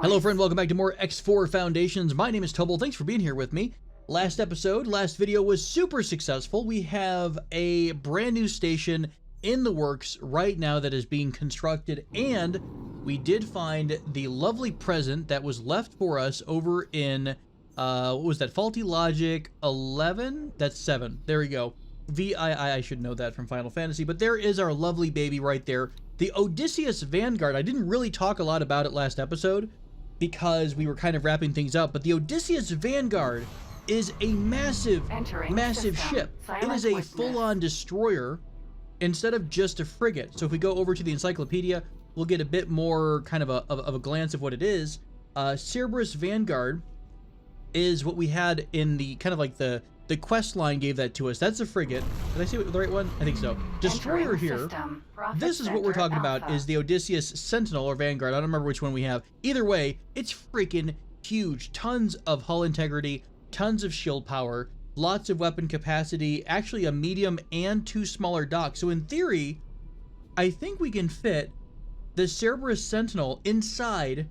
Hello friend, welcome back to more X4 Foundations. My name is Tobel, thanks for being here with me. Last video was super successful. We have a brand new station in the works right now that is being constructed, and we did find the lovely present that was left for us over in, what was that, Faulty Logic 11? That's 7, there we go. VII, I should know that from Final Fantasy, but there is our lovely baby right there. The Odysseus Vanguard. I didn't really talk a lot about it last episode because we were kind of wrapping things up, but the Odysseus Vanguard is a massive ship. It is a full-on destroyer instead of just a frigate. So if we go over to the encyclopedia, we'll get a bit more kind of a glance of what it is. Cerberus Vanguard is what we had in the kind of like the quest line gave that to us. That's a frigate. Did I say the right one? I think so. Destroyer here. This is what we're talking about, is the Odysseus Sentinel or Vanguard. I don't remember which one we have. Either way, it's freaking huge. Tons of hull integrity, tons of shield power, lots of weapon capacity, actually a medium and 2 smaller docks. So in theory, I think we can fit the Cerberus Sentinel inside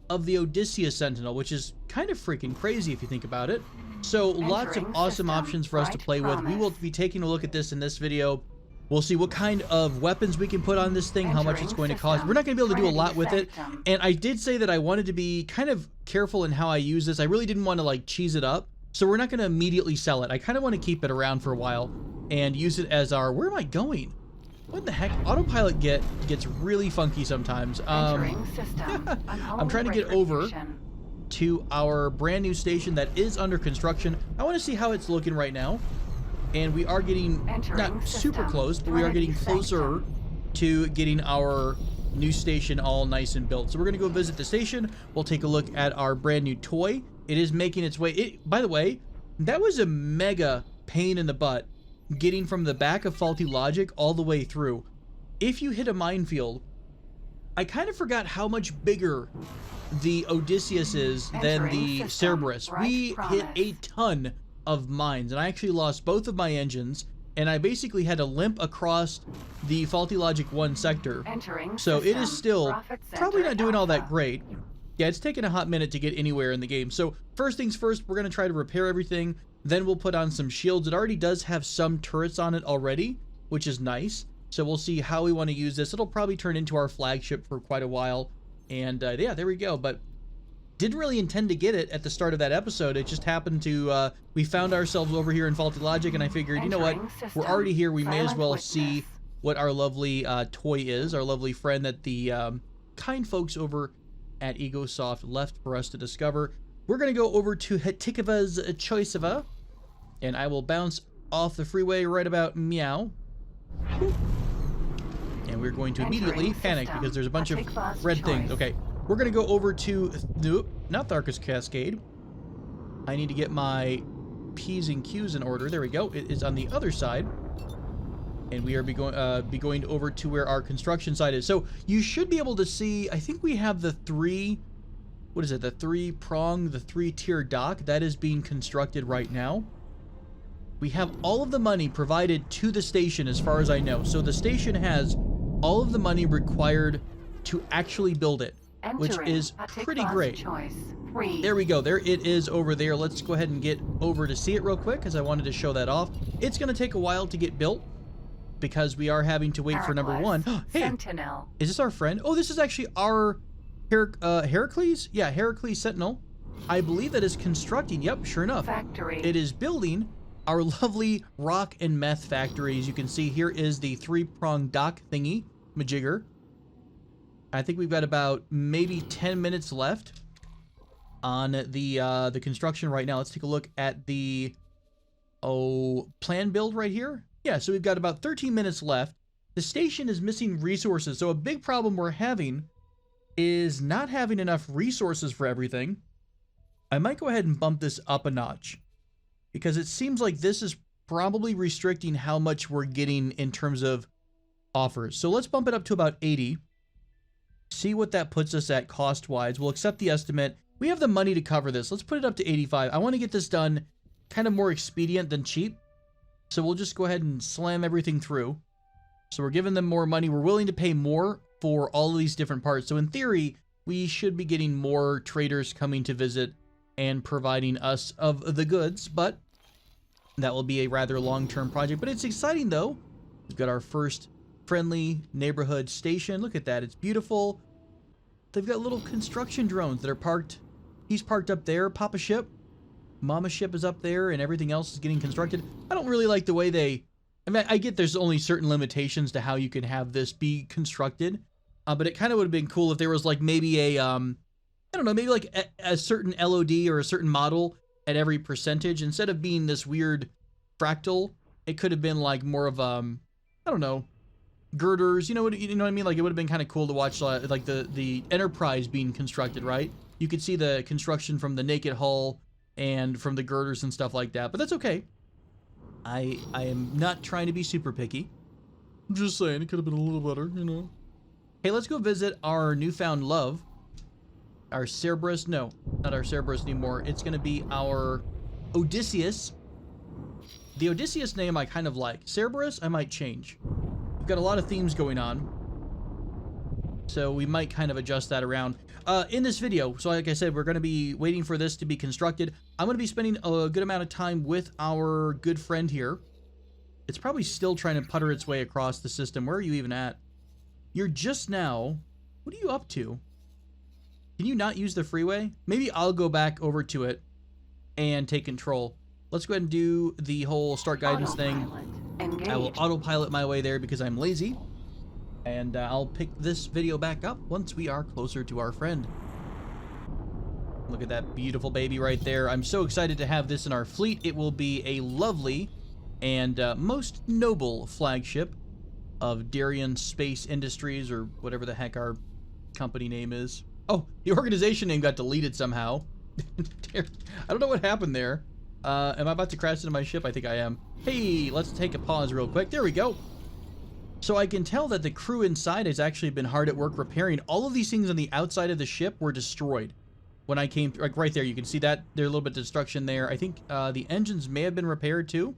of the Odysseus Sentinel, which is kind of freaking crazy if you think about it. So lots of awesome options for us to play with. We will be taking a look at this in this video. We'll see what kind of weapons we can put on this thing, how much it's going to cost. We're not going to be able to do a lot with it. And I did say that I wanted to be kind of careful in how I use this. I really didn't want to like cheese it up. So we're not going to immediately sell it. I kind of want to keep it around for a while and use it as our... Where am I going? What the heck? Autopilot gets really funky sometimes. I'm trying to get over to our brand new station that is under construction. I want to see how it's looking right now. And we are getting not super close, but we are getting closer to getting our new station all nice and built. So we're going to go visit the station. We'll take a look at our brand new toy. It is making its way. By the way, that was a mega pain in the butt getting from the back of Faulty Logic all the way through. If you hit a minefield, I kind of forgot how much bigger the Odysseus is than the Cerberus. We hit a ton of mines, and I actually lost both of my engines, and I basically had to limp across the Faulty Logic 1 sector. So it is still probably not doing all that great. Yeah, it's taken a hot minute to get anywhere in the game. So first things first, we're going to try to repair everything. Then we'll put on some shields. It already does have some turrets on it already, which is nice. So we'll see how we want to use this. It'll probably turn into our flagship for quite a while. And yeah, there we go. But didn't really intend to get it at the start of that episode. It just happened to, we found ourselves over here in Faulty Logic, and I figured, you know what, we're already here. We may as well see what our lovely toy is, our lovely friend that the kind folks over at EgoSoft left for us to discover. We're going to go over to Hetikova's Choiceva, and I will bounce off the freeway right about meow. And we're going to immediately panic because there's a bunch of red things. Okay, we're going to go over to, nope, not Tharkus Cascade. I need to get my P's and Q's in order. There we go. It is on the other side. And we are be going over to where our construction site is. So you should be able to see, I think we have the what is it? The 3-tier dock that is being constructed right now. We have all of the money provided to the station as far as I know. So the station has all of the money required to actually build it, which is pretty great. There we go. There it is over there. Let's go ahead and get over to see it real quick because I wanted to show that off. It's going to take a while to get built because we are having to wait for number 1. Hey, Sentinel. Is this our friend? Oh, this is actually our Heracles? Yeah, Heracles Sentinel. I believe that is constructing. Yep, sure enough. It is building our lovely rock and meth factory. As you can see, here is the 3-prong dock thingy majigger. I think we've got about maybe 10 minutes left on the construction right now. Let's take a look at the plan build right here. Yeah, so we've got about 13 minutes left. The station is missing resources, so a big problem we're having is not having enough resources for everything. I might go ahead and bump this up a notch because it seems like this is probably restricting how much we're getting in terms of offers. So let's bump it up to about 80. See what that puts us at cost-wise. We'll accept the estimate. We have the money to cover this. Let's put it up to 85. I want to get this done kind of more expedient than cheap. So we'll just go ahead and slam everything through. So we're giving them more money. We're willing to pay more for all of these different parts. So in theory, we should be getting more traders coming to visit and providing us of the goods, but that will be a rather long-term project. But it's exciting, though. We've got our first friendly neighborhood station. Look at that. It's beautiful. They've got little construction drones that are parked. He's parked up there. Papa ship. Mama ship is up there, and everything else is getting constructed. I don't really like the way they... I mean, I get there's only certain limitations to how you can have this be constructed. But it kind of would have been cool if there was like maybe a... I don't know, maybe like a certain LOD or a certain model at every percentage. Instead of being this weird fractal, it could have been like more of, I don't know, girders, you know what I mean? Like, it would have been kind of cool to watch like the Enterprise being constructed, right? You could see the construction from the naked hull and from the girders and stuff like that, but that's okay. I am not trying to be super picky. I'm just saying it could have been a little better, you know. Hey, let's go visit our newfound love. Our Cerberus, no, not our Cerberus anymore. It's going to be our Odysseus. The Odysseus name I kind of like. Cerberus, I might change. We've got a lot of themes going on, so we might kind of adjust that around. In this video, so like I said, we're going to be waiting for this to be constructed. I'm going to be spending a good amount of time with our good friend here. It's probably still trying to putter its way across the system. Where are you even at? You're just now... What are you up to? Can you not use the freeway? Maybe I'll go back over to it and take control. Let's go ahead and do the whole start guidance thing. Engaged. I will autopilot my way there because I'm lazy. And I'll pick this video back up once we are closer to our friend. Look at that beautiful baby right there. I'm so excited to have this in our fleet. It will be a lovely and most noble flagship of Darien Space Industries, or whatever the heck our company name is. Oh, the organization name got deleted somehow. I don't know what happened there. Am I about to crash into my ship? I think I am. Hey, let's take a pause real quick. There we go. So I can tell that the crew inside has actually been hard at work repairing. All of these things on the outside of the ship were destroyed. When I came, like right there, you can see that there's a little bit of destruction there. I think the engines may have been repaired too.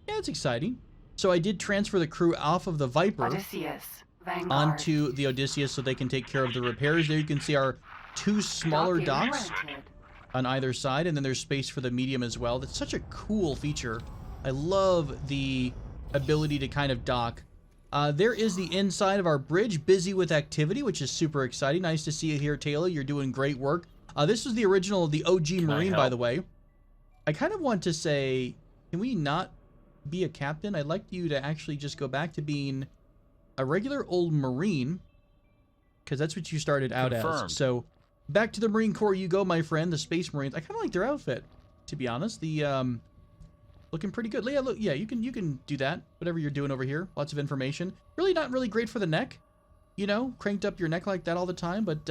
Yeah, it's exciting. So I did transfer the crew off of the Viper Odysseus. Vanguard. onto the Odysseus so they can take care of the repairs. There you can see our two smaller Docking docks warranted. on either side, and then there's space for the medium as well. That's such a cool feature. I love the ability to kind of dock. There is the inside of our bridge, busy with activity, which is super exciting. Nice to see you here, Taylor. You're doing great work. This was the original, the OG Marine, by the way. I kind of want to say, can we not be a captain? I'd like you to actually just go back to being a regular old Marine, because that's what you started out Confirmed. as. So back to the Marine Corps you go, my friend. The Space Marines. I kind of like their outfit, to be honest. The looking pretty good. Yeah, look, yeah, you can do that. Whatever you're doing over here. Lots of information. Really not really great for the neck. You know, cranked up your neck like that all the time. But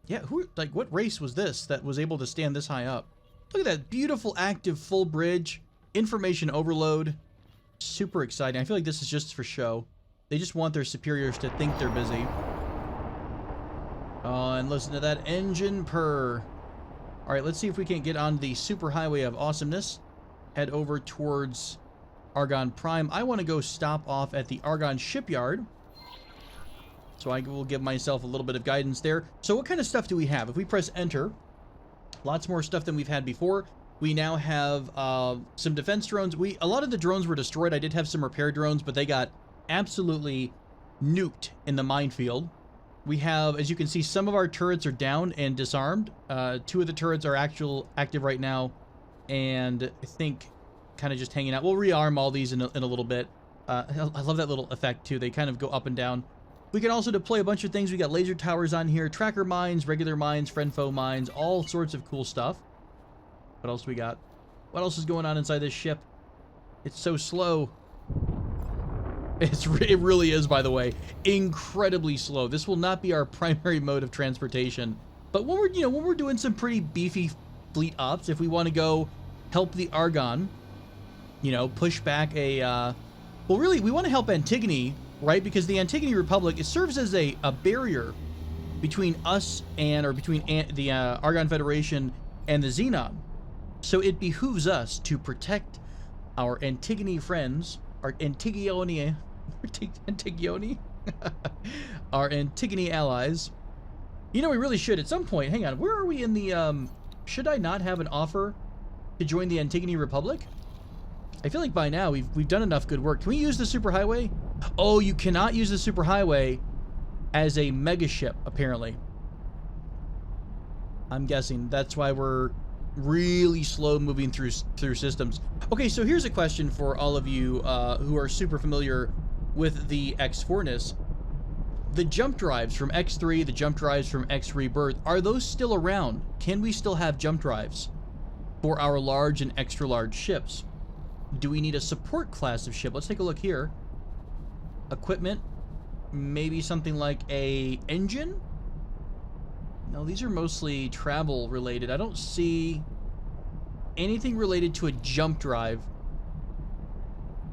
yeah, what race was this that was able to stand this high up? Look at that beautiful, active, full bridge. Information overload. Super exciting. I feel like this is just for show. They just want their superiors to think they're busy. Oh, and listen to that engine purr. All right, let's see if we can get on the super highway of awesomeness. Head over towards Argon Prime. I want to go stop off at the Argon shipyard. So I will give myself a little bit of guidance there. So what kind of stuff do we have? If we press enter, lots more stuff than we've had before. We now have some defense drones. A lot of the drones were destroyed. I did have some repair drones, but they got absolutely nuked in the minefield. We have, as you can see, some of our turrets are down and disarmed. Two of the turrets are active right now, and I think kind of just hanging out. We'll rearm all these in a little bit. I love that little effect too. They kind of go up and down. We can also deploy a bunch of things. We got laser towers on here, tracker mines, regular mines, friend-foe mines, all sorts of cool stuff. What else we got? What else is going on inside this ship? It's so slow. It really is, by the way, incredibly slow. This will not be our primary mode of transportation. But when we're doing some pretty beefy fleet ops, if we want to go help the Argon, push back a well, really, we want to help Antigone, right? Because the Antigone Republic, it serves as a barrier between us between the Argon Federation and the Xenon. So it behooves us to protect our Antigone friends, our Antigone. Our Antigone allies. You know, we really should at some point. Hang on, where are we in the, should I not have an offer to join the Antigone Republic? I feel like by now we've done enough good work. Can we use the superhighway? Oh, you cannot use the superhighway as a mega ship, apparently. I'm guessing that's why we're really slow moving through systems. Okay, so here's a question for all of you who are super familiar with the X4-ness. The jump drives from X3, the jump drives from X Rebirth, are those still around? Can we still have jump drives for our large and extra large ships? Do we need a support class of ship? Let's take a look here. Equipment, maybe something like a engine? No, these are mostly travel related. I don't see anything related to a jump drive.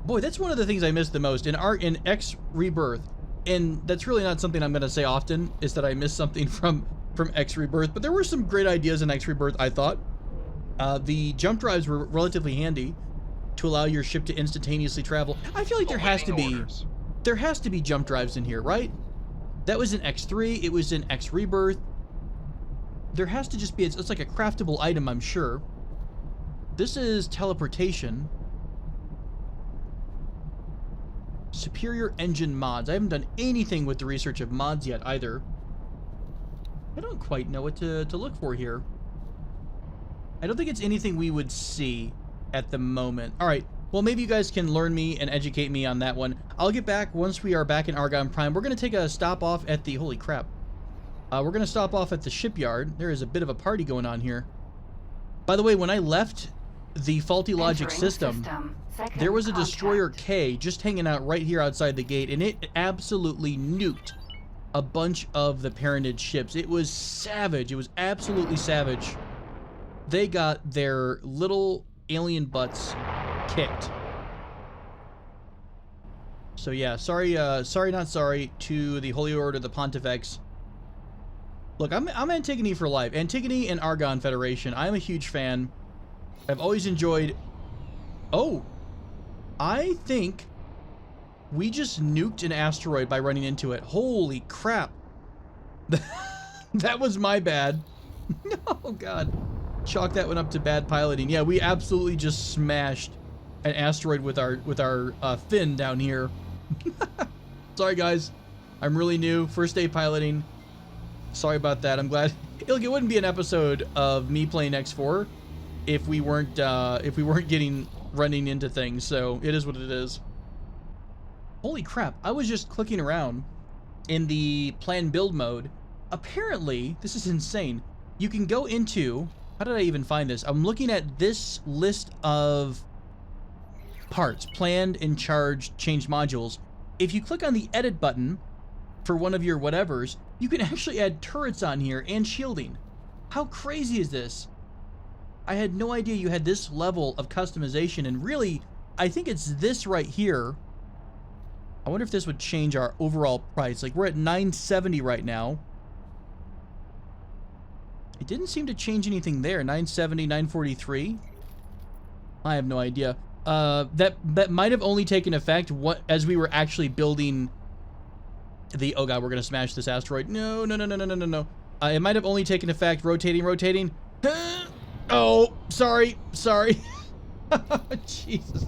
Boy, that's one of the things I miss the most in X Rebirth. And that's really not something I'm going to say often, is that I miss something from X Rebirth. But there were some great ideas in X Rebirth, I thought. The jump drives were relatively handy to allow your ship to instantaneously travel. I feel like there has to be jump drives in here, right? That was in X3, it was in X Rebirth. There has to just be, it's like a craftable item, I'm sure. This is teleportation. Superior engine mods. I haven't done anything with the research of mods yet either. I don't quite know what to look for here. I don't think it's anything we would see at the moment. All right, well, maybe you guys can learn me and educate me on that one. I'll get back once we are back in Argon Prime. We're going to take a stop off at the, holy crap. We're going to stop off at the shipyard. There is a bit of a party going on here. By the way, when I left the faulty logic system, there was a destroyer K just hanging out right here outside the gate, and it absolutely nuked a bunch of the parentage ships. It was savage. It was absolutely savage. They got their little alien butts kicked. So yeah, sorry not sorry to the Holy Order of the Pontifex. Look, I'm Antigone for life. Antigone and Argon Federation. I'm a huge fan. I've always enjoyed... Oh! I think we just nuked an asteroid by running into it. Holy crap. That was my bad. Oh, God. Chalk that one up to bad piloting. Yeah, we absolutely just smashed an asteroid with our fin down here. Sorry, guys. I'm really new. First day piloting. Sorry about that. I'm glad. Look, it wouldn't be an episode of me playing X4 if we weren't running into things. So it is what it is. Holy crap! I was just clicking around in the plan build mode. Apparently, this is insane. You can go into. How did I even find this? I'm looking at this list of parts, planned and charged change modules. If you click on the edit button for one of your whatevers, you can actually add turrets on here and shielding. How crazy is this? I had no idea you had this level of customization, and really, I think it's this right here. I wonder if this would change our overall price. Like, we're at $970 right now. It didn't seem to change anything there. $970, $943. I have no idea. That might have only taken effect as we were actually building the... Oh god, we're gonna smash this asteroid. No. It might have only taken effect. Rotating. Oh, sorry. Jesus.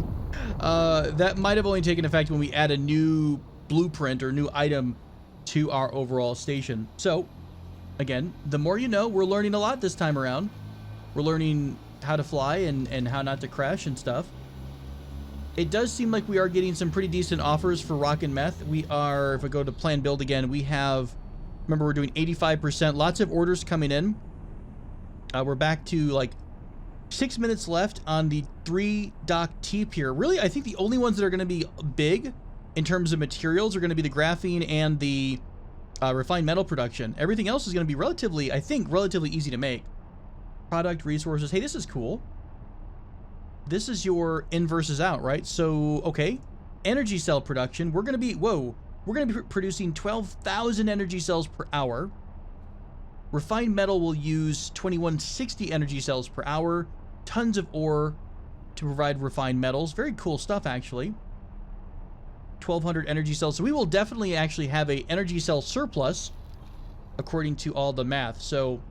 That might have only taken effect when we add a new blueprint or new item to our overall station. So, again, the more you know. We're learning a lot this time around. We're learning how to fly and how not to crash and stuff. It does seem like we are getting some pretty decent offers for Rock and Meth. We are, if I go to plan build again, we have, remember, we're doing 85%. Lots of orders coming in. We're back to like 6 minutes left on the 3 dock TEEP here. Really, I think the only ones that are going to be big in terms of materials are going to be the graphene and the refined metal production. Everything else is going to be relatively, I think, relatively easy to make. Product, resources. Hey, this is cool. This is your in versus out, right? So, okay. Energy cell production. We're going to be, we're going to be producing 12,000 energy cells per hour. Refined metal will use 2160 energy cells per hour. Tons of ore to provide refined metals. Very cool stuff, actually. 1,200 energy cells. So we will definitely actually have a energy cell surplus, according to all the math. So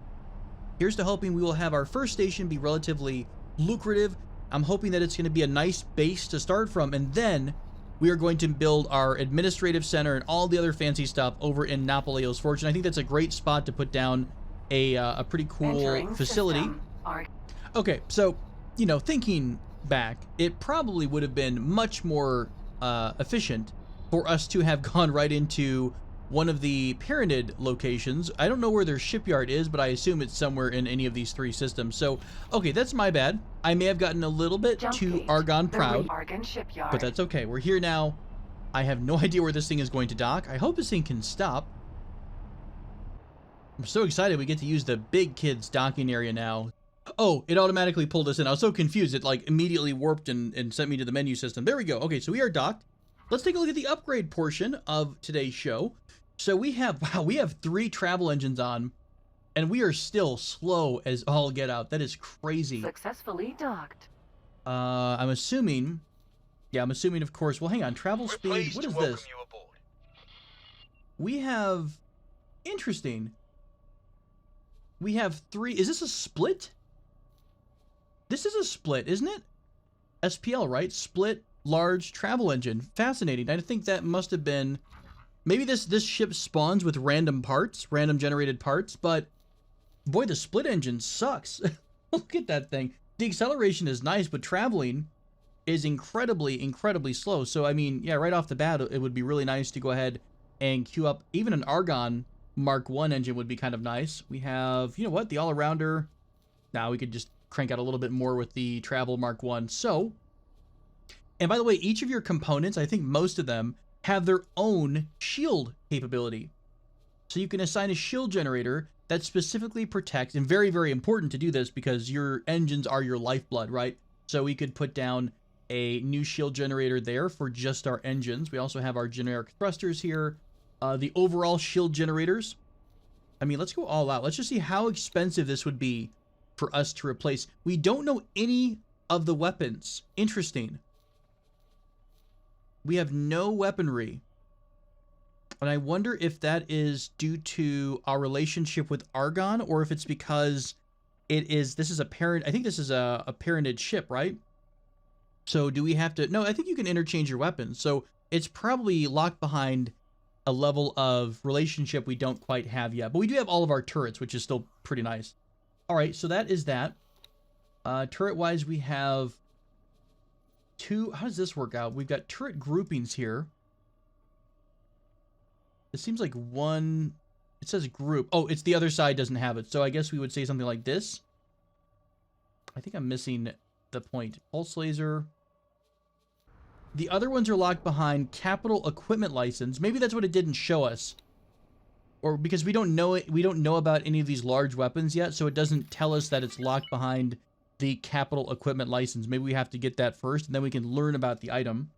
here's to hoping we will have our first station be relatively lucrative. I'm hoping that it's going to be a nice base to start from, and then we are going to build our administrative center and all the other fancy stuff over in Napoleon's Fortune. I think that's a great spot to put down a pretty cool facility. Okay, so, you know, thinking back, it probably would have been much more efficient for us to have gone right into one of the Pyramid locations. I don't know where their shipyard is, but I assume it's somewhere in any of these three systems. So, okay, that's my bad. I may have gotten a little bit too Argon proud, but that's okay. We're here now. I have no idea where this thing is going to dock. I hope this thing can stop. I'm so excited we get to use the big kids docking area now. Oh, it automatically pulled us in. I was so confused. It like immediately warped and sent me to the menu system. There we go. Okay, so we are docked. Let's take a look at the upgrade portion of today's show. So we have, wow, we have 3 travel engines on, and we are still slow as all get out. That is crazy. Successfully docked. I'm assuming, yeah, I'm assuming, of course. Well, hang on, travel speed. What is this? We have, interesting. We have 3. Is this a split? This is a split, isn't it? SPL, right? Split large travel engine. Fascinating. I think that must have been. Maybe this ship spawns with random parts, random generated parts, but boy, the split engine sucks. Look at that thing. The acceleration is nice, but traveling is incredibly, incredibly slow. So, I mean, yeah, right off the bat, it would be really nice to go ahead and queue up. Even an Argon Mark 1 engine would be kind of nice. We have, you know what, the all-arounder. Now we could just crank out a little bit more with the Travel Mark 1. So, and by the way, each of your components, I think most of them, have their own shield capability. So you can assign a shield generator that specifically protects, and very, very important to do this because your engines are your lifeblood, right? So we could put down a new shield generator there for just our engines. We also have our generic thrusters here. The overall shield generators. I mean, let's go all out. Let's just see how expensive this would be for us to replace. We don't know any of the weapons. Interesting. We have no weaponry. And I wonder if that is due to our relationship with Argon, or if it's because this is a parent, I think this is a parented ship, right? So do we have to, no, I think you can interchange your weapons. So it's probably locked behind a level of relationship we don't quite have yet. But we do have all of our turrets, which is still pretty nice. All right, so that is that. Turret-wise, we have 2. How does this work out? We've got turret groupings here. It seems like one. It says group. Oh, it's the other side doesn't have it. So I guess we would say something like this. I think I'm missing the point. Pulse laser. The other ones are locked behind capital equipment license. Maybe that's what it didn't show us. Or because we don't know it, we don't know about any of these large weapons yet, so it doesn't tell us that it's locked behind the capital equipment license. Maybe we have to get that first, and then we can learn about the item.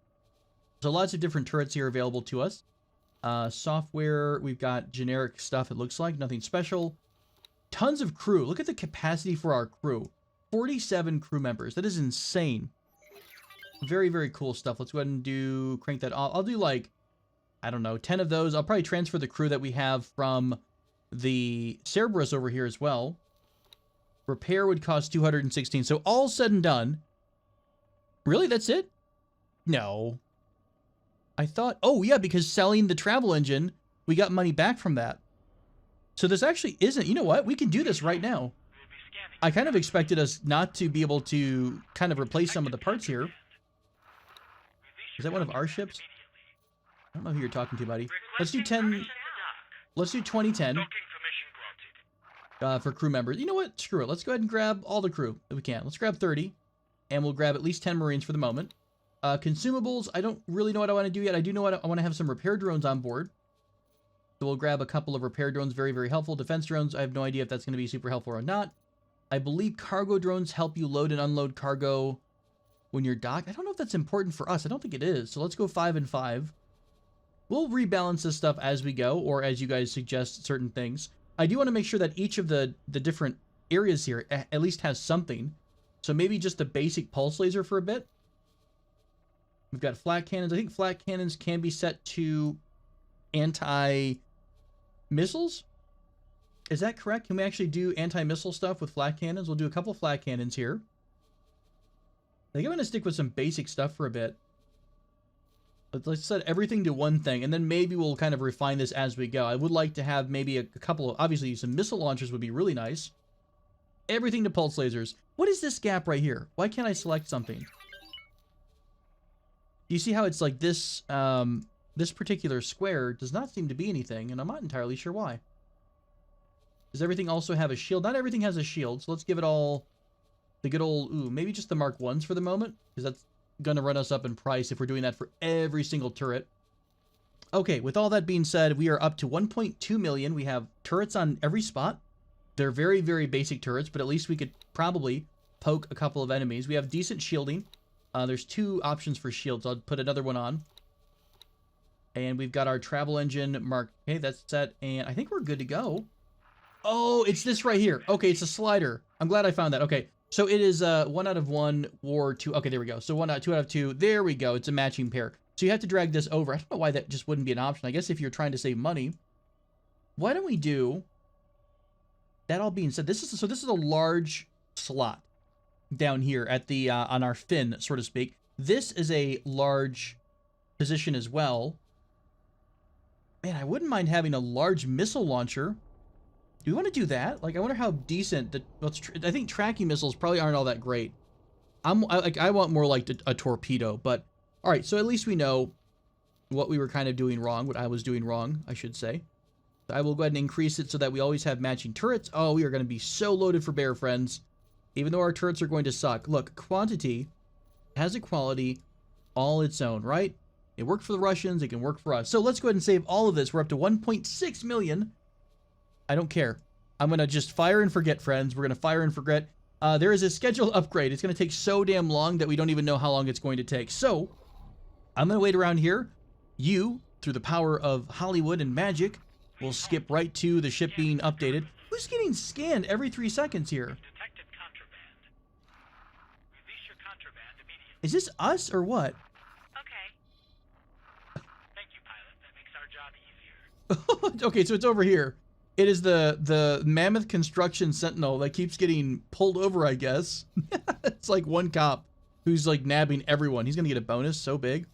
So lots of different turrets here available to us. Software, we've got generic stuff, it looks like. Nothing special. Tons of crew. Look at the capacity for our crew. 47 crew members. That is insane. Very, very cool stuff. Let's go ahead and crank that. I'll do like, I don't know, 10 of those. I'll probably transfer the crew that we have from the Cerberus over here as well. Repair would cost 216. So all said and done. Really, that's it? No. I thought, oh yeah, because selling the travel engine, we got money back from that. So this actually isn't, you know what? We can do this right now. I kind of expected us not to be able to kind of replace some of the parts here. Is that one of our ships? I don't know who you're talking to, buddy. Let's do 10. Let's do 2010. For crew members. You know what? Screw it. Let's go ahead and grab all the crew that we can. Let's grab 30. And we'll grab at least 10 Marines for the moment. Consumables, I don't really know what I want to do yet. I do know what I want to have some repair drones on board. So we'll grab a couple of repair drones. Very, very helpful. Defense drones, I have no idea if that's going to be super helpful or not. I believe cargo drones help you load and unload cargo when you're docked. I don't know if that's important for us. I don't think it is. So let's go 5 and 5. We'll rebalance this stuff as we go, or as you guys suggest certain things. I do want to make sure that each of the different areas here at least has something. So maybe just a basic pulse laser for a bit. We've got flat cannons. I think flat cannons can be set to anti-missiles. Is that correct? Can we actually do anti-missile stuff with flat cannons? We'll do a couple flat cannons here. I think I'm going to stick with some basic stuff for a bit. Let's set everything to one thing, and then maybe we'll kind of refine this as we go. I would like to have maybe a couple of, obviously, some missile launchers would be really nice. Everything to pulse lasers. What is this gap right here? Why can't I select something? Do you see how it's like this, this particular square does not seem to be anything, and I'm not entirely sure why. Does everything also have a shield? Not everything has a shield, so let's give it all the good old, ooh, maybe just the Mark 1s for the moment, because that's going to run us up in price if we're doing that for every single turret. Okay, with all that being said, we are up to 1.2 million. We have turrets on every spot. They're very, very basic turrets, but at least we could probably poke a couple of enemies. We have decent shielding. There's 2 options for shields. I'll put another one on. And we've got our travel engine marked. Okay, that's set, and I think we're good to go. Oh, it's this right here. Okay, it's a slider. I'm glad I found that. Okay, so it is 1 out of 1 or 2. Okay, there we go. So 2 out of 2. There we go. It's a matching pair. So you have to drag this over. I don't know why that just wouldn't be an option. I guess if you're trying to save money. Why don't we do... That all being said, this is a large slot down here at the on our fin, so to speak. This is a large position as well. Man, I wouldn't mind having a large missile launcher. Do we want to do that? Like, I wonder how decent the. I think tracking missiles probably aren't all that great. I want more like a torpedo, but all right. So at least we know what we were kind of doing wrong, what I was doing wrong, I should say. I will go ahead and increase it so that we always have matching turrets. Oh, we are going to be so loaded for bear, friends. Even though our turrets are going to suck. Look, quantity has a quality all its own, right? It worked for the Russians. It can work for us. So let's go ahead and save all of this. We're up to 1.6 million. I don't care. I'm going to just fire and forget, friends. We're going to fire and forget. There is a scheduled upgrade. It's going to take so damn long that we don't even know how long it's going to take. So I'm going to wait around here. You, through the power of Hollywood and magic, we'll skip right to the ship being updated. Who's getting scanned every 3 seconds here? Detected contraband. Release your contraband immediately. Is this us or what? Okay. Thank you, pilot. That makes our job easier. Okay, so it's over here. It is the Mammoth Construction Sentinel that keeps getting pulled over, I guess. It's like one cop who's like nabbing everyone. He's going to get a bonus so big.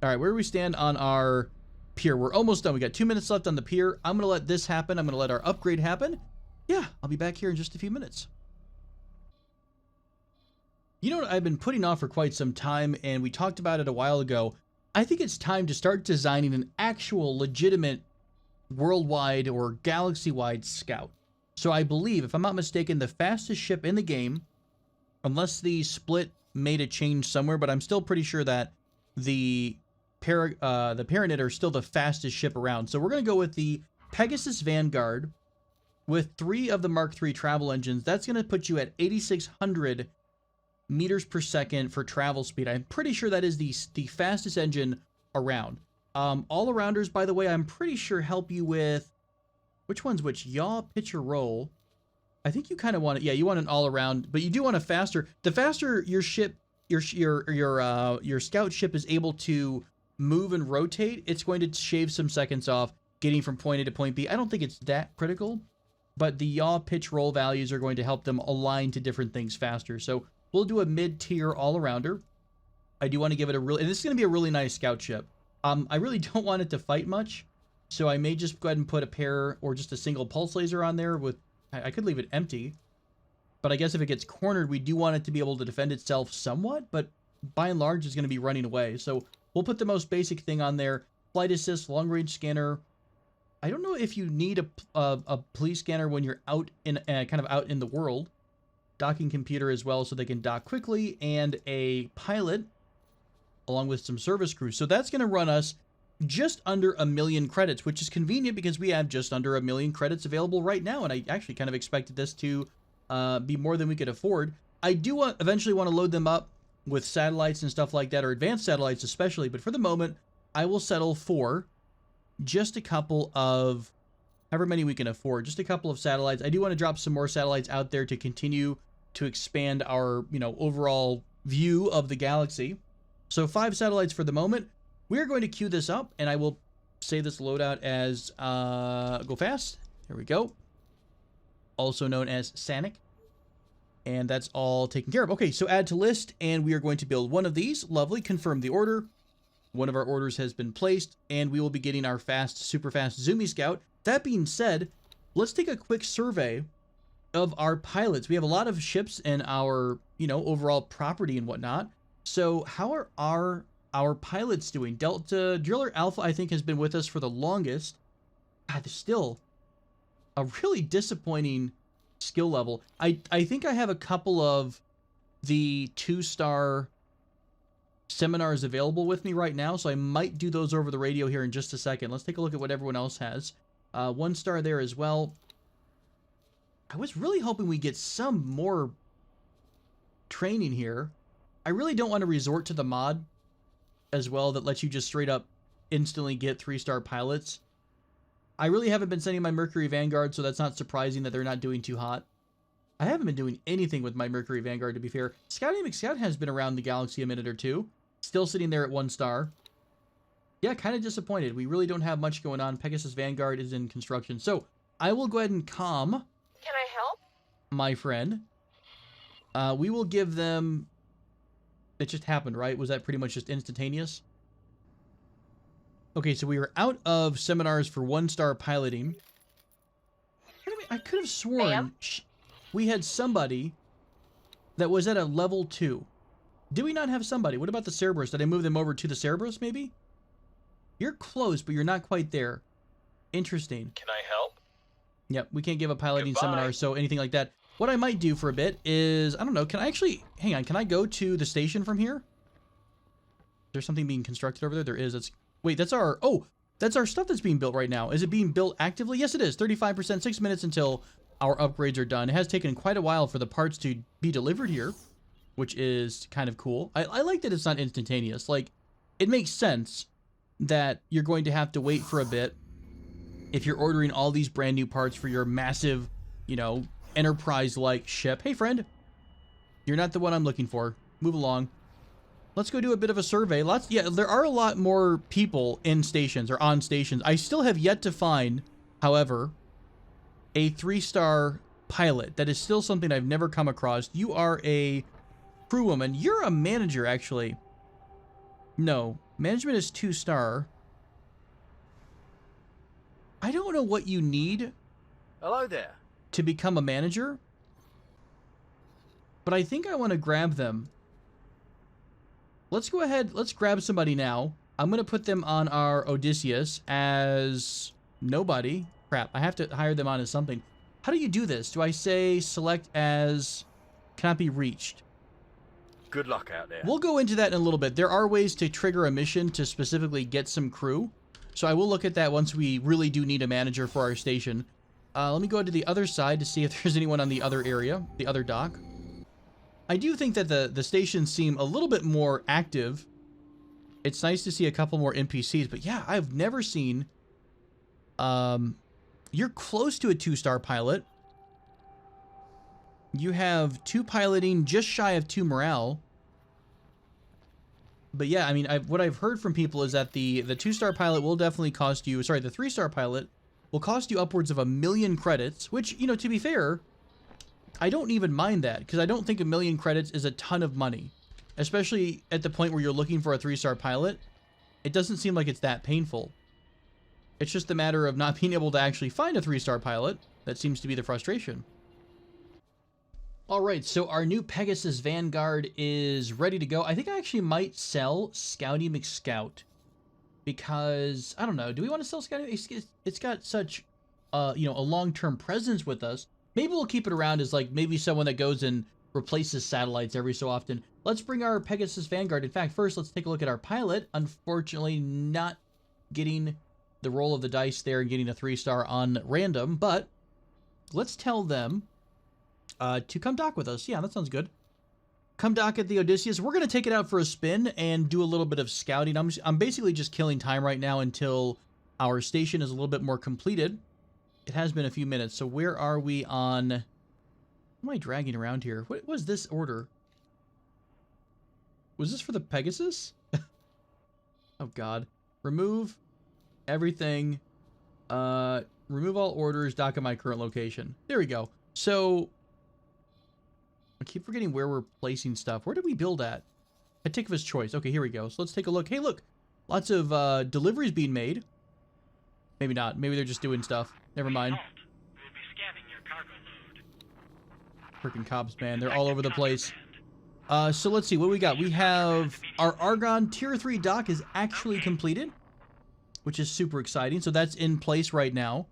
All right, where do we stand on our... pier? We're almost done. We got 2 minutes left on the pier. I'm going to let this happen. I'm going to let our upgrade happen. Yeah, I'll be back here in just a few minutes. You know what I've been putting off for quite some time, and we talked about it a while ago. I think it's time to start designing an actual legitimate worldwide or galaxy-wide scout. So I believe, if I'm not mistaken, the fastest ship in the game, unless the Split made a change somewhere, but I'm still pretty sure that the Paranid are still the fastest ship around. So we're going to go with the Pegasus Vanguard with 3 of the Mark III travel engines. That's going to put you at 8,600 meters per second for travel speed. I'm pretty sure that is the fastest engine around. All-arounders, by the way, I'm pretty sure help you with... Which one's which? Yaw, pitch, or roll. I think you kind of want it. Yeah, you want an all-around, but you do want a faster... The faster your ship, your scout ship is able to move and rotate, it's going to shave some seconds off getting from point A to point B. I don't think it's that critical, but the yaw, pitch, roll values are going to help them align to different things faster. So we'll do a mid-tier all-arounder. I do want to give it a really... And this is going to be a really nice scout ship. I really don't want it to fight much, so I may just go ahead and put a pair or just a single pulse laser on there with... I could leave it empty, but I guess if it gets cornered, we do want it to be able to defend itself somewhat, but by and large, it's going to be running away. So we'll put the most basic thing on there. Flight assist, long-range scanner. I don't know if you need a police scanner when you're out in kind of out in the world. Docking computer as well, so they can dock quickly, and a pilot, along with some service crews. So that's going to run us just under 1 million credits, which is convenient because we have just under 1 million credits available right now, and I actually kind of expected this to be more than we could afford. I do eventually want to load them up with satellites and stuff like that, or advanced satellites especially, but for the moment, I will settle for just a couple of, however many we can afford, just a couple of satellites. I do want to drop some more satellites out there to continue to expand our, overall view of the galaxy. So 5 satellites for the moment. We are going to queue this up, and I will say this loadout as go fast. There we go. Also known as Sanic. And that's all taken care of. Okay, so add to list, and we are going to build one of these. Lovely. Confirm the order. One of our orders has been placed, and we will be getting our super fast Zoomy Scout. That being said, let's take a quick survey of our pilots. We have a lot of ships in our, overall property and whatnot. So how are our pilots doing? Delta Driller Alpha, I think, has been with us for the longest. God, still a really disappointing skill level. I think I have a couple of the 2-star seminars available with me right now, so I might do those over the radio here in just a second. Let's take a look at what everyone else has. 1 star there as well. I was really hoping we get some more training here. I really don't want to resort to the mod as well that lets you just straight up instantly get 3-star pilots. I really haven't been sending my Mercury Vanguard, so that's not surprising that they're not doing too hot. I haven't been doing anything with my Mercury Vanguard, to be fair. Scouty McScout has been around the galaxy a minute or two. Still sitting there at 1 star. Yeah, kind of disappointed. We really don't have much going on. Pegasus Vanguard is in construction. So, I will go ahead and calm. Can I help? My friend. We will give them... It just happened, right? Was that pretty much just instantaneous? Okay, so we are out of seminars for 1-star piloting. I could have sworn we had somebody that was at a level 2. Do we not have somebody? What about the Cerberus? Did I move them over to the Cerberus, maybe? You're close, but you're not quite there. Interesting. Can I help? Yep, we can't give a piloting Goodbye. seminar, so anything like that. What I might do for a bit is, I don't know, can I actually... Hang on, can I go to the station from here? Is there something being constructed over there? There is. Wait, that's our... Oh, that's our stuff that's being built right now. Is it being built actively? Yes, it is. 35%, 6 minutes until our upgrades are done. It has taken quite a while for the parts to be delivered here, which is kind of cool. I like that it's not instantaneous. Like, it makes sense that you're going to have to wait for a bit if you're ordering all these brand new parts for your massive, Enterprise-like ship. Hey, friend. You're not the one I'm looking for. Move along. Let's go do a bit of a survey. Yeah, there are a lot more people in stations or on stations. I still have yet to find, however, a 3-star pilot. That is still something I've never come across. You are a crewwoman. You're a manager, actually. No, management is 2-star. I don't know what you need. Hello there. To become a manager, but I think I want to grab them. Let's go ahead. Let's grab somebody now. I'm going to put them on our Odysseus as nobody. Crap, I have to hire them on as something. How do you do this? Do I say select as cannot be reached? Good luck out there. We'll go into that in a little bit. There are ways to trigger a mission to specifically get some crew. So I will look at that once we really do need a manager for our station. Let me go to the other side to see if there's anyone on the other area, the other dock. I do think that the stations seem a little bit more active. It's nice to see a couple more NPCs, but yeah, I've never seen... You're close to a 2-star pilot. You have 2 piloting, just shy of 2 morale. But yeah, I mean, what I've heard from people is that the 2-star pilot will definitely cost you... Sorry, the 3-star pilot will cost you upwards of 1 million credits, which, to be fair, I don't even mind that, because I don't think 1 million credits is a ton of money, especially at the point where you're looking for a 3-star pilot. It doesn't seem like it's that painful. It's just a matter of not being able to actually find a 3-star pilot. That seems to be the frustration. All right, so our new Pegasus Vanguard is ready to go. I think I actually might sell Scouty McScout. Because, I don't know, do we want to sell Scouty? It's got such, a long-term presence with us. Maybe we'll keep it around as, maybe someone that goes and replaces satellites every so often. Let's bring our Pegasus Vanguard. In fact, first, let's take a look at our pilot. Unfortunately, not getting the roll of the dice there and getting a 3-star on random. But let's tell them to come dock with us. Yeah, that sounds good. Come dock at the Odysseus. We're going to take it out for a spin and do a little bit of scouting. I'm basically just killing time right now until our station is a little bit more completed. It has been a few minutes. So where are we on... What am I dragging around here? What was this order? Was this for the Pegasus? Oh, God. Remove everything. Remove all orders. Dock at my current location. There we go. So, I keep forgetting where we're placing stuff. Where did we build at? Hatika's choice. Okay, here we go. So let's take a look. Hey, look. Lots of deliveries being made. Maybe not. Maybe they're just doing stuff. Never mind. We'll be scanning your cargo load. Freaking cops, man. They're all over the place. So let's see. What do we got? We have our Argon Tier 3 dock is actually completed, which is super exciting. So that's in place right now.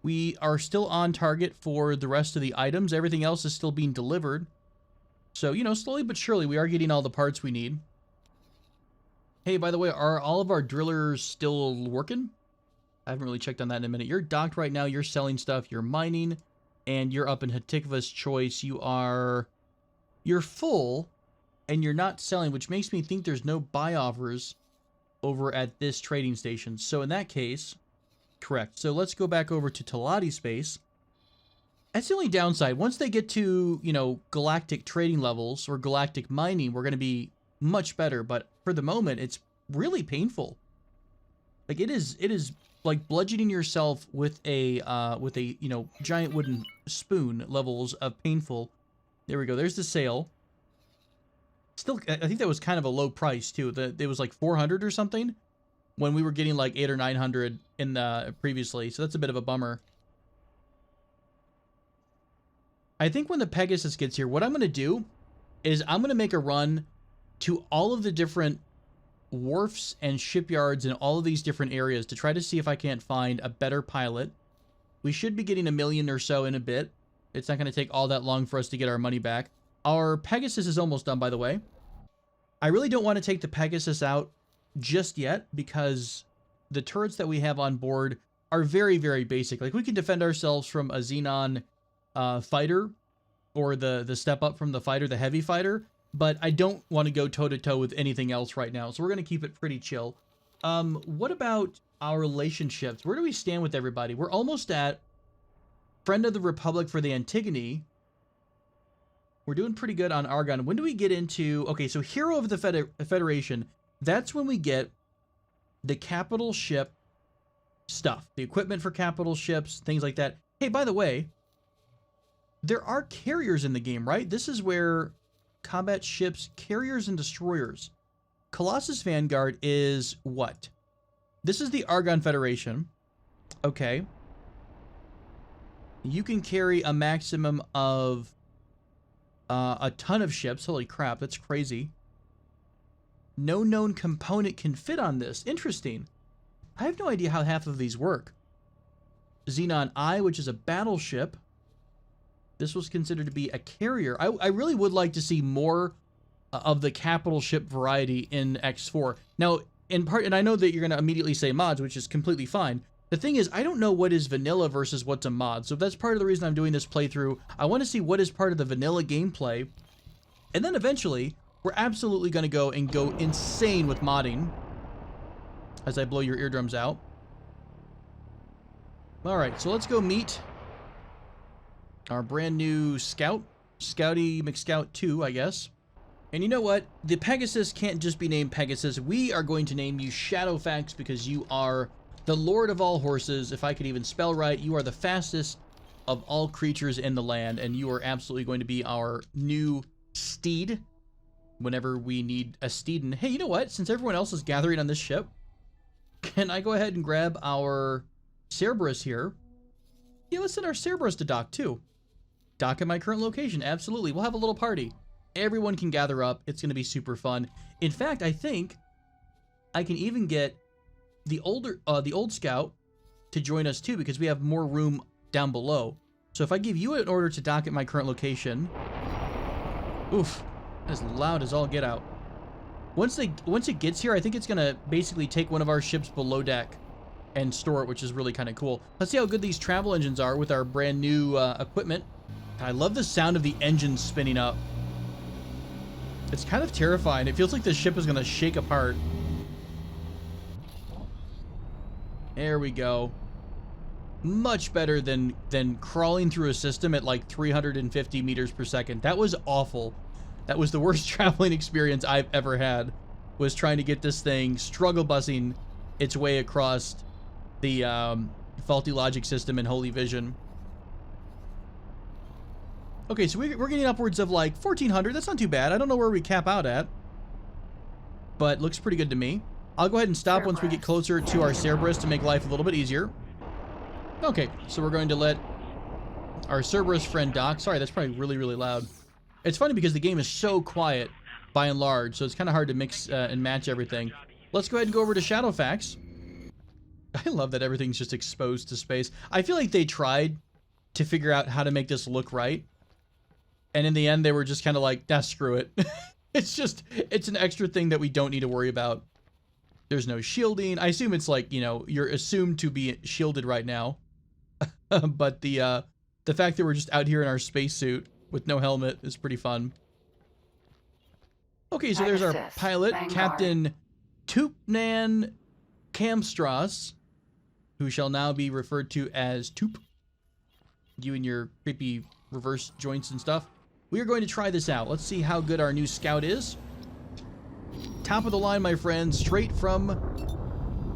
We are still on target for the rest of the items. Everything else is still being delivered. So, you know, slowly but surely, we are getting all the parts we need. Hey, by the way, are all of our drillers still working? I haven't really checked on that in a minute. You're docked right now. You're selling stuff. You're mining. And you're up in Hatika's choice. You're full, and you're not selling, which makes me think there's no buy offers over at this trading station. So in that case, correct. So let's go back over to Talati space. That's the only downside. Once they get to, you know, galactic trading levels or galactic mining, we're going to be much better. But for the moment, it's really painful. Like it is like bludgeoning yourself with a you know, giant wooden spoon levels of painful. There we go. There's the sale. Still, I think that was kind of a low price too. It was like 400 or something when we were getting like 800 or 900 in the previously. So that's a bit of a bummer. I think when the Pegasus gets here, what I'm going to do is I'm going to make a run to all of the different wharfs and shipyards in all of these different areas to try to see if I can't find a better pilot. We should be getting 1 million or so in a bit. It's not going to take all that long for us to get our money back. Our Pegasus is almost done, by the way. I really don't want to take the Pegasus out just yet because the turrets that we have on board are very, very basic. Like, we can defend ourselves from a Xenon fighter or the step up from the fighter, the heavy fighter, but I don't want to go toe-to-toe with anything else right now, so we're going to keep it pretty chill. What about our relationships? Where do we stand with everybody? We're almost at Friend of the Republic for the Antigone. We're doing pretty good on Argon. When do we get into... Okay, so Hero of the Federation. That's when we get the capital ship stuff. The equipment for capital ships, things like that. Hey, by the way, there are carriers in the game, right? This is where combat ships, carriers, and destroyers. Colossus Vanguard is what? This is the Argon Federation. Okay. You can carry a maximum of a ton of ships. Holy crap, that's crazy. No known component can fit on this. Interesting. I have no idea how half of these work. Xenon I, which is a battleship. This was considered to be a carrier. I really would like to see more of the capital ship variety in X4. Now, in part, and I know that you're going to immediately say mods, which is completely fine. The thing is, I don't know what is vanilla versus what's a mod. So that's part of the reason I'm doing this playthrough. I want to see what is part of the vanilla gameplay. And then eventually, we're absolutely going to go insane with modding. As I blow your eardrums out. Alright, so let's go meet our brand new scout. Scouty McScout 2, I guess. And you know what? The Pegasus can't just be named Pegasus. We are going to name you Shadowfax because you are the Lord of all horses. If I could even spell right, you are the fastest of all creatures in the land, and you are absolutely going to be our new steed whenever we need a steed. And hey, you know what? Since everyone else is gathering on this ship, can I go ahead and grab our Cerberus here? Yeah, let's send our Cerberus to dock too. Dock at my current location. Absolutely. We'll have a little party. Everyone can gather up. It's going to be super fun. In fact, I think I can even get the old scout to join us too, because we have more room down below. So if I give you an order to dock at my current location, oof, as loud as all get out. Once it gets here, I think it's gonna basically take one of our ships below deck and store it, which is really kind of cool. Let's see how good these travel engines are with our brand new equipment. I love the sound of the engines spinning up. It's kind of terrifying. It feels like the ship is gonna shake apart. There we go. Much better than crawling through a system at like 350 meters per second. That was awful. That was the worst traveling experience I've ever had. was trying to get this thing struggle busing its way across the faulty logic system in Holy Vision. Okay, so we're getting upwards of like 1,400. That's not too bad. I don't know where we cap out at, but looks pretty good to me. I'll go ahead and stop once we get closer to our Cerberus to make life a little bit easier. Okay, so we're going to let our Cerberus friend dock. Sorry, that's probably really, really loud. It's funny because the game is so quiet by and large, so it's kind of hard to mix and match everything. Let's go ahead and go over to Shadowfax. I love that everything's just exposed to space. I feel like they tried to figure out how to make this look right, and in the end, they were just kind of like, nah, screw it. It's an extra thing that we don't need to worry about. There's no shielding. I assume it's like, you know, you're assumed to be shielded right now. But the fact that we're just out here in our spacesuit with no helmet is pretty fun. Okay, so there's our pilot, Captain Toopnan Kamstrass, who shall now be referred to as Toop. You and your creepy reverse joints and stuff. We are going to try this out. Let's see how good our new scout is. Top of the line, my friends, straight from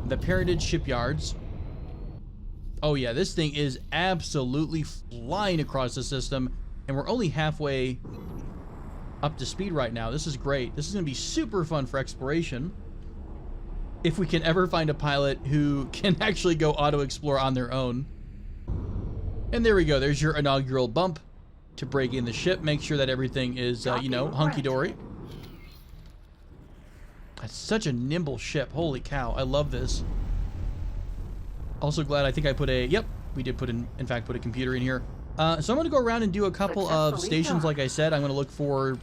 the Parentage shipyards. Oh yeah, this thing is absolutely flying across the system, and we're only halfway up to speed right now. This is great. This is going to be super fun for exploration. If we can ever find a pilot who can actually go auto-explore on their own. And there we go. There's your inaugural bump to break in the ship. Make sure that everything is, you know, hunky-dory. That's such a nimble ship. Holy cow. I love this. Also glad I think I put a... Yep, we did put in fact, put a computer in here. So I'm going to go around and do a couple of stations, like I said. I'm going to look for...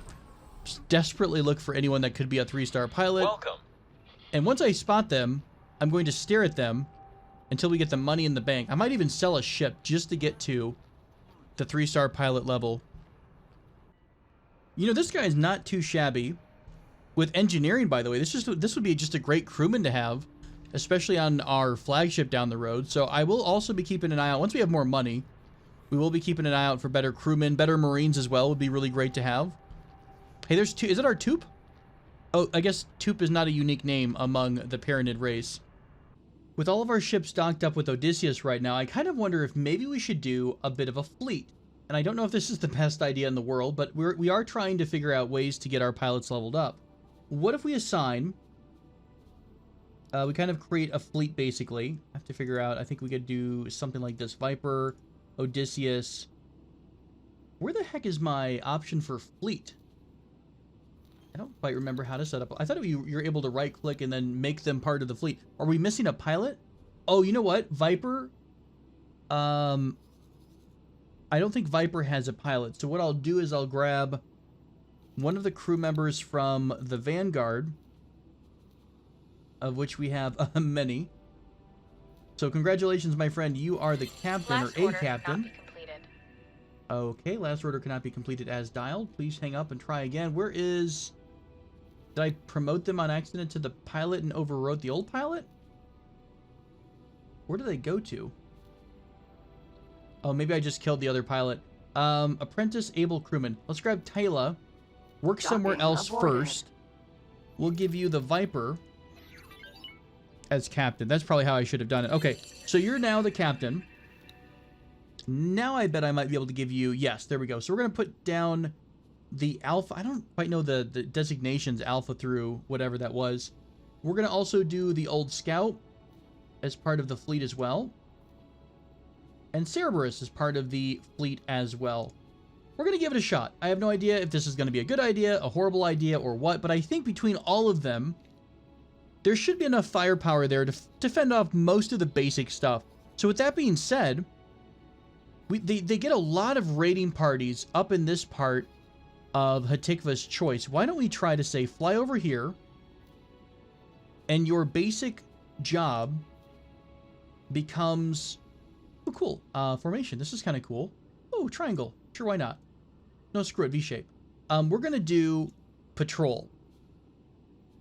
desperately look for anyone that could be a 3-star pilot. Welcome. And once I spot them, I'm going to stare at them until we get the money in the bank. I might even sell a ship just to get to the 3-star pilot level. You know, this guy is not too shabby. With engineering, by the way, this would be just a great crewman to have, especially on our flagship down the road. So I will also be keeping an eye out. Once we have more money, we will be keeping an eye out for better crewmen, better Marines as well. Would be really great to have. Hey, there's two. Is it our Toop? Oh, I guess Toop is not a unique name among the Parented race. With all of our ships docked up with Odysseus right now, I kind of wonder if maybe we should do a bit of a fleet. And I don't know if this is the best idea in the world, but we are trying to figure out ways to get our pilots leveled up. What if we assign... we kind of create a fleet, basically. I have to figure out... I think we could do something like this. Viper, Odysseus. Where the heck is my option for fleet? I don't quite remember how to set up... I thought you're able to right-click and then make them part of the fleet. Are we missing a pilot? Oh, you know what? Viper... I don't think Viper has a pilot. So what I'll do is I'll grab one of the crew members from the Vanguard, of which we have many. So congratulations, my friend. You are the captain, or a captain. Okay, last order cannot be completed as dialed. Please hang up and try again. Where is... Did I promote them on accident to the pilot and overrode the old pilot? Where do they go to? Oh, maybe I just killed the other pilot. Apprentice, able crewman. Let's grab Taylor. Work somewhere else first. We'll give you the Viper as captain. That's probably how I should have done it. Okay, so you're now the captain. Now I bet I might be able to give you... Yes, there we go. So we're going to put down the Alpha. I don't quite know the designations, Alpha through whatever that was. We're going to also do the old Scout as part of the fleet as well. And Cerberus is part of the fleet as well. We're going to give it a shot. I have no idea if this is going to be a good idea, a horrible idea, or what, but I think between all of them, there should be enough firepower there to fend off most of the basic stuff. So with that being said, they get a lot of raiding parties up in this part of Hatikva's choice. Why don't we try to say, fly over here, and your basic job becomes... Oh, cool. Formation. This is kind of cool. Oh, triangle. Sure, why not? No, screw it. V-shape. We're going to do patrol.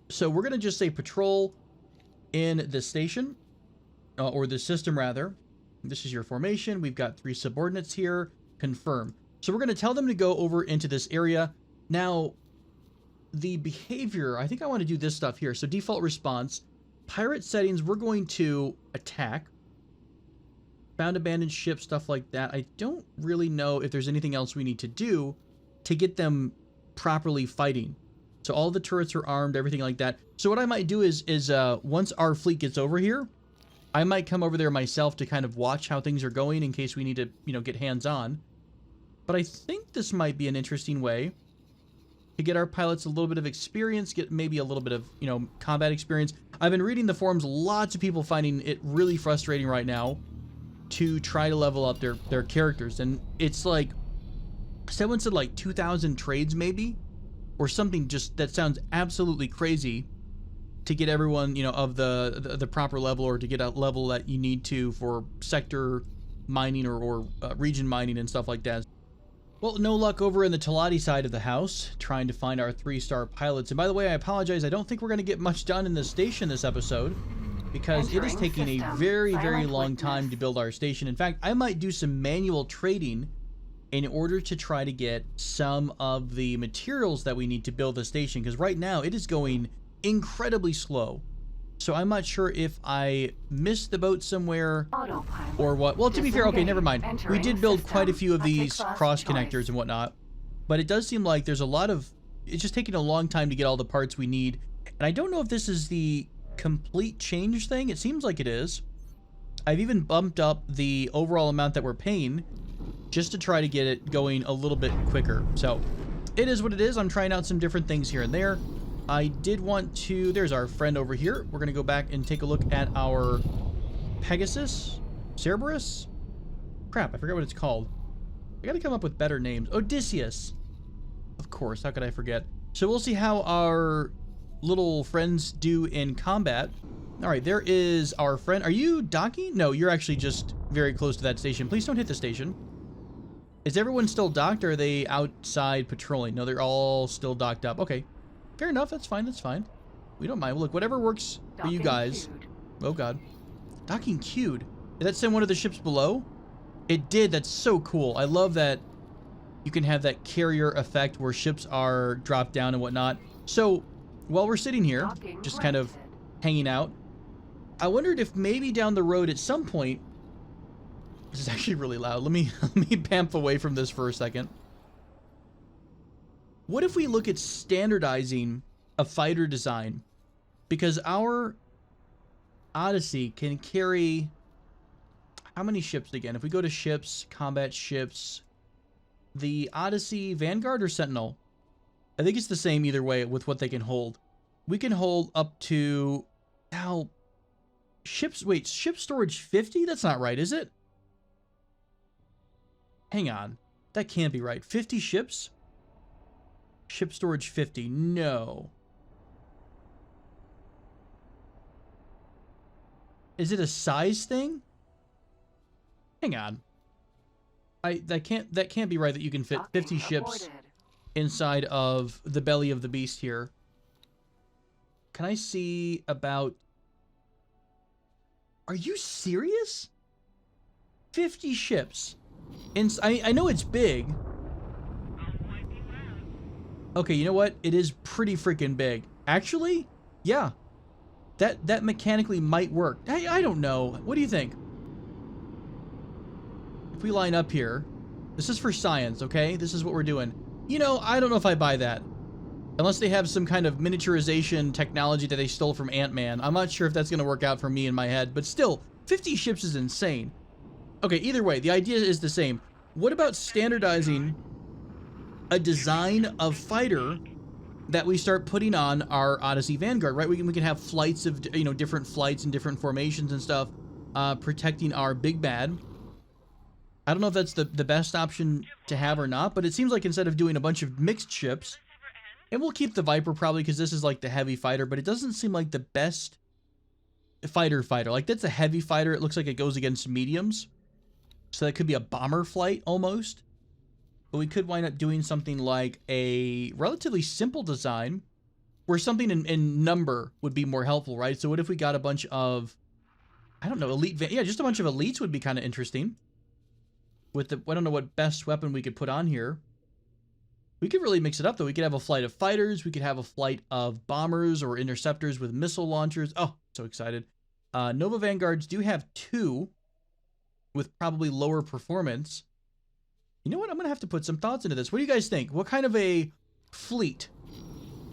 So we're going to just say patrol in the station, or the system, rather. This is your formation. We've got 3 subordinates here. Confirm. So we're going to tell them to go over into this area. Now, the behavior, I think I want to do this stuff here. So default response, pirate settings, we're going to attack. Found abandoned ship, stuff like that. I don't really know if there's anything else we need to do to get them properly fighting. So all the turrets are armed, everything like that. So what I might do is once our fleet gets over here, I might come over there myself to kind of watch how things are going in case we need to, you know, get hands-on. But I think this might be an interesting way to get our pilots a little bit of experience, get maybe a little bit of, you know, combat experience. I've been reading the forums, lots of people finding it really frustrating right now to try to level up their characters. And it's like, someone said like 2,000 trades maybe, or something just that sounds absolutely crazy to get everyone, you know, of the proper level, or to get a level that you need to for sector mining or region mining and stuff like that. Well, no luck over in the Talati side of the house, trying to find our 3-star pilots. And by the way, I apologize, I don't think we're going to get much done in the station this episode, because it is taking a very, very long time to build our station. In fact, I might do some manual trading in order to try to get some of the materials that we need to build the station, because right now it is going incredibly slow. So I'm not sure if I missed the boat somewhere or what. Well, to be fair, okay, never mind. We did build quite a few of these cross connectors and whatnot, but it does seem like there's a lot of, it's just taking a long time to get all the parts we need. And I don't know if this is the complete change thing. It seems like it is. I've even bumped up the overall amount that we're paying just to try to get it going a little bit quicker. So it is what it is. I'm trying out some different things here and there. I did want to, there's our friend over here. We're going to go back and take a look at our Pegasus, Cerberus. Crap, I forgot what it's called. I got to come up with better names. Odysseus. Of course, how could I forget? So we'll see how our little friends do in combat. All right, there is our friend. Are you docking? No, you're actually just very close to that station. Please don't hit the station. Is everyone still docked, or are they outside patrolling? No, they're all still docked up. Okay, fair enough. That's fine. That's fine. We don't mind. Look, whatever works for you guys. Oh, God. Docking queued. Did that send one of the ships below? It did. That's so cool. I love that you can have that carrier effect where ships are dropped down and whatnot. So while we're sitting here, just kind of hanging out, I wondered if maybe down the road at some point, this is actually really loud. Let me bamf away from this for a second. What if we look at standardizing a fighter design? Because our Odyssey can carry how many ships again? If we go to ships, combat ships, the Odyssey, Vanguard or Sentinel? I think it's the same either way with what they can hold. We can hold up to, now, ships, wait, ship storage 50? That's not right, is it? Hang on. That can't be right. 50 ships? Ship storage 50. No. Is it a size thing? Hang on. That can't be right that you can fit 50 ships inside of the belly of the beast here. Can I see about... Are you serious? 50 ships. I know it's big. Okay, you know what? It is pretty freaking big. Actually, yeah. That mechanically might work. I don't know. What do you think? If we line up here, this is for science, okay? This is what we're doing. You know, I don't know if I buy that. Unless they have some kind of miniaturization technology that they stole from Ant-Man. I'm not sure if that's going to work out for me in my head, but still, 50 ships is insane. Okay, either way, the idea is the same. What about standardizing a design of fighter that we start putting on our Odyssey Vanguard, right? We can have flights of, you know, different flights and different formations and stuff, protecting our big bad. I don't know if that's the best option to have or not, but it seems like instead of doing a bunch of mixed ships, and we'll keep the Viper probably because this is like the heavy fighter, but it doesn't seem like the best fighter. Like that's a heavy fighter. It looks like it goes against mediums. So that could be a bomber flight almost. But we could wind up doing something like a relatively simple design where something in number would be more helpful, right? So what if we got a bunch of, I don't know, yeah, just a bunch of elites would be kind of interesting. With the, I don't know what best weapon we could put on here. We could really mix it up, though. We could have a flight of fighters. We could have a flight of bombers or interceptors with missile launchers. Oh, so excited. Nova Vanguards do have 2 with probably lower performance. You know what? I'm going to have to put some thoughts into this. What do you guys think? What kind of a fleet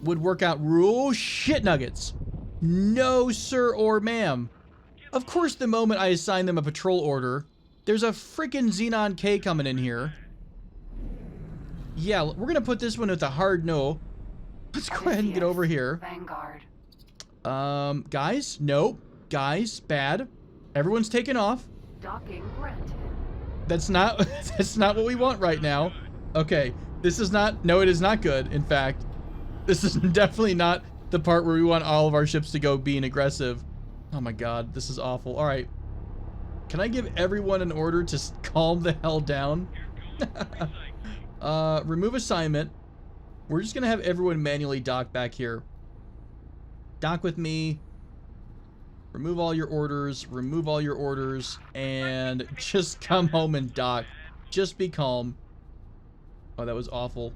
would work out? Oh, shit nuggets. No, sir or ma'am. Of course, the moment I assign them a patrol order, there's a freaking Xenon K coming in here. Yeah, we're going to put this one with a hard no. Let's go ahead and get over here. Vanguard. Guys, no. Guys, bad. Everyone's taken off. Docking granted. That's not what we want right now. Okay, this is not, no, it is not good. In fact, this is definitely not the part where we want all of our ships to go being aggressive. Oh my god, this is awful. All right. Can I give everyone an order to calm the hell down? Remove assignment. We're just gonna have everyone manually dock back here. Dock with me. Remove all your orders. Remove all your orders. And just come home and dock. Just be calm. Oh, that was awful.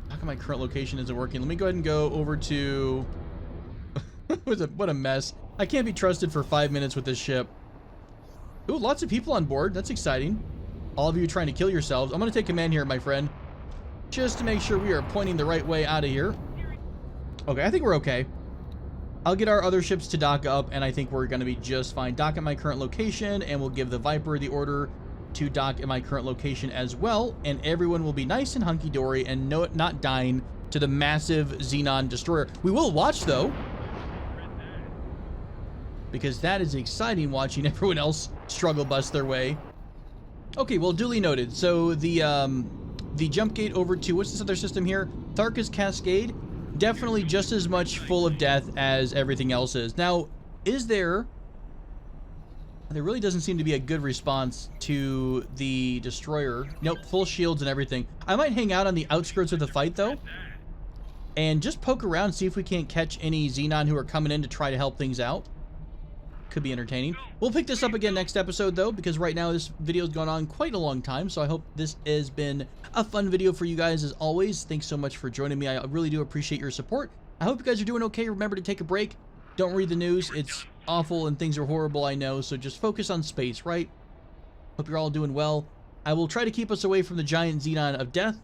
How come my current location isn't working? Let me go ahead and go over to... What a mess. I can't be trusted for 5 minutes with this ship. Ooh, lots of people on board. That's exciting. All of you trying to kill yourselves. I'm going to take command here, my friend. Just to make sure we are pointing the right way out of here. Okay, I think we're okay. I'll get our other ships to dock up, and I think we're going to be just fine. Dock at my current location, and we'll give the Viper the order to dock at my current location as well, and everyone will be nice and hunky-dory and not dying to the massive Xenon destroyer. We will watch, though, because that is exciting, watching everyone else struggle bust their way. Okay, well, duly noted. So the jump gate over to, what's this other system here? Tharka's Cascade. Definitely just as much full of death as everything else is. Now, is there really doesn't seem to be a good response to the destroyer. Nope, full shields and everything. I might hang out on the outskirts of the fight, though, and just poke around, see if we can't catch any Xenon who are coming in to try to help things out. Could be entertaining. We'll pick this up again next episode, though, because right now this video's gone on quite a long time, so I hope this has been a fun video for you guys as always. Thanks so much for joining me. I really do appreciate your support. I hope you guys are doing okay. Remember to take a break. Don't read the news. It's awful and things are horrible, I know, so just focus on space, right? Hope you're all doing well. I will try to keep us away from the giant Xenon of death,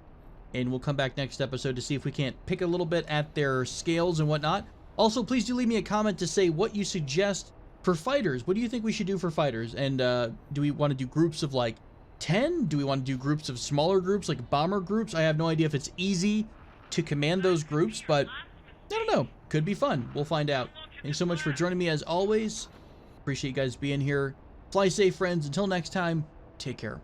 and we'll come back next episode to see if we can't pick a little bit at their scales and whatnot. Also, please do leave me a comment to say what you suggest for fighters. What do you think we should do for fighters? And do we want to do groups of like 10? Do we want to do groups of smaller groups, like bomber groups? I have no idea if it's easy to command those groups, but I don't know. Could be fun. We'll find out. Thanks so much for joining me as always. Appreciate you guys being here. Fly safe, friends. Until next time, take care.